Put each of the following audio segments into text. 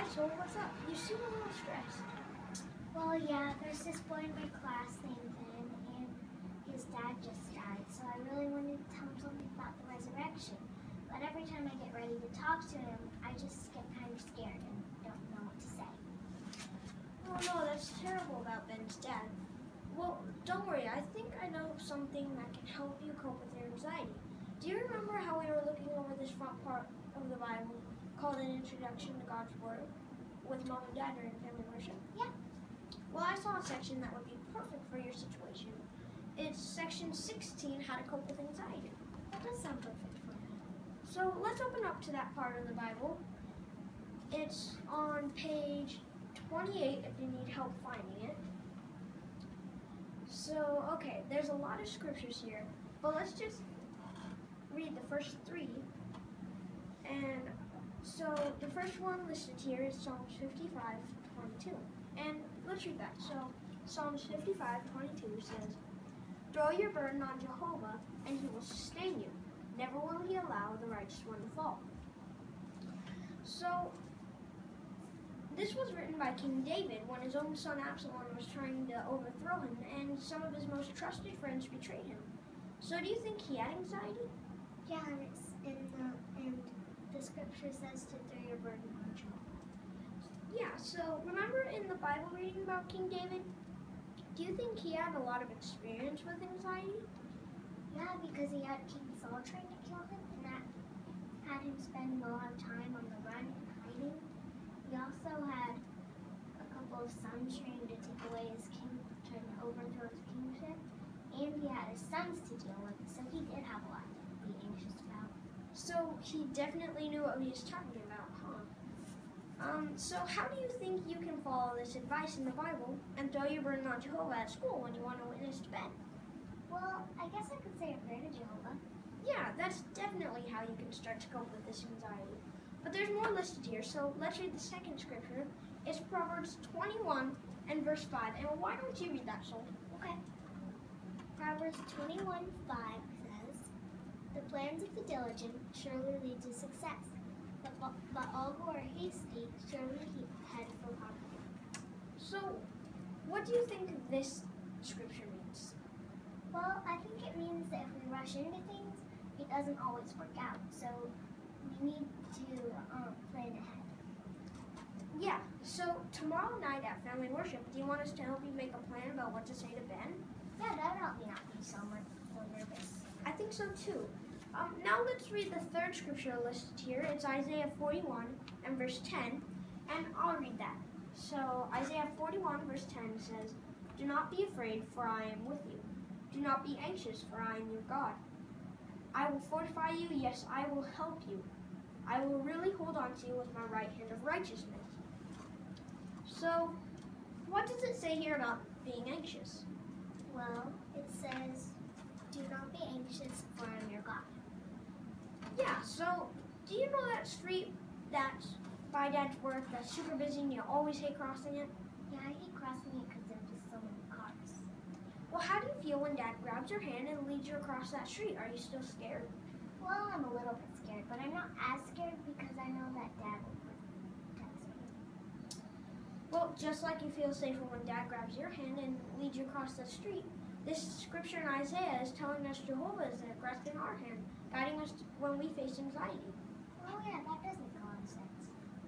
So what's up? You seem a little stressed. Well, yeah, there's this boy in my class named Ben, and his dad just died, so I really wanted to tell him something about the resurrection. But every time I get ready to talk to him, I just get kind of scared and don't know what to say. Oh no, that's terrible about Ben's dad. Well, don't worry, I think I know something that can help you cope with your anxiety. Do you remember how we were looking over this front part of the Bible called An Introduction to God's Word with Mom and Dad during family worship? Yeah. Well, I saw a section that would be perfect for your situation. It's section 16, How to Cope with Anxiety. That does sound perfect for me. So let's open up to that part of the Bible. It's on page 28 if you need help finding it. So, okay, there's a lot of scriptures here, but let's just read the first three. And so the first one listed here is Psalms 55:22. And let's read that. So Psalms 55:22 says, "Throw your burden on Jehovah, and he will sustain you. Never will he allow the righteous one to fall." So this was written by King David when his own son Absalom was trying to overthrow him, and some of his most trusted friends betrayed him. So do you think he had anxiety? Yeah, and the scripture says to throw your burden on Jehovah. Yeah, so remember in the Bible reading about King David, do you think he had a lot of experience with anxiety? Yeah, because he had King Saul trying to kill him, and that had him spend a lot of time on the run and hiding. He also had a couple of sons trying to take away his trying to overthrow his kingship, and he had his sons to deal with, so he did have a lot to be anxious about. So he definitely knew what he was talking about, huh? So how do you think you can follow this advice in the Bible and throw your burden on Jehovah at school when you want to witness to Ben? Well, I guess I could say a prayer to Jehovah. Yeah, that's definitely how you can start to cope with this anxiety. But there's more listed here, so let's read the second scripture. It's Proverbs 21 and verse 5. And why don't you read that, Sol? Okay. Proverbs 21:5 says, "The plans of the diligent surely lead to success, but all who are hasty surely head for poverty." So, what do you think this scripture means? Well, I think it means that if we rush into things, it doesn't always work out. So we need to plan ahead. Yeah, so tomorrow night at family worship, do you want us to help you make a plan about what to say to Ben? Yeah, that would help me not be so nervous. I think so too. Now let's read the third scripture listed here. It's Isaiah 41 and verse 10, and I'll read that. So Isaiah 41 verse 10 says, "Do not be afraid, for I am with you. Do not be anxious, for I am your God. I will fortify you, yes, I will help you. I will really hold on to you with my right hand of righteousness." So, what does it say here about being anxious? Well, it says, "Do not be anxious, for I am your God." Yeah, so do you know that street that's by Dad's work that's super busy and you always hate crossing it? Yeah, I hate crossing it because there's just so many cars. Well, how do you feel when Dad grabs your hand and leads you across that street? Are you still scared? Well, I'm a little bit scared, but I'm not as scared because I know that Dad will protect me. Well, just like you feel safer when Dad grabs your hand and leads you across the street, this scripture in Isaiah is telling us Jehovah is there grasping our hand, guiding us when we face anxiety. Oh yeah, that does make a lot of sense.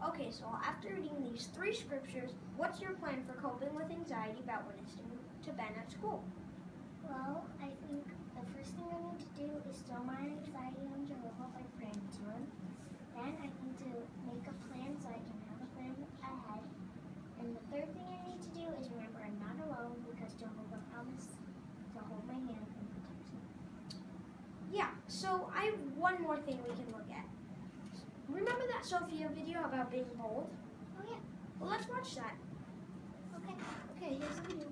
Okay, so after reading these three scriptures, what's your plan for coping with anxiety about witnessing to Ben at school? Well, I think the first thing I need to do is throw my anxiety on Jehovah by praying to him. Then I need to make a plan so I can have a plan ahead. And the third thing I need to do is remember I'm not alone because Jehovah promised to hold my hand and protect me. Yeah, so I have one more thing we can look at. Remember that Sophia video about being bold? Oh yeah. Well, let's watch that. Okay, here's the video.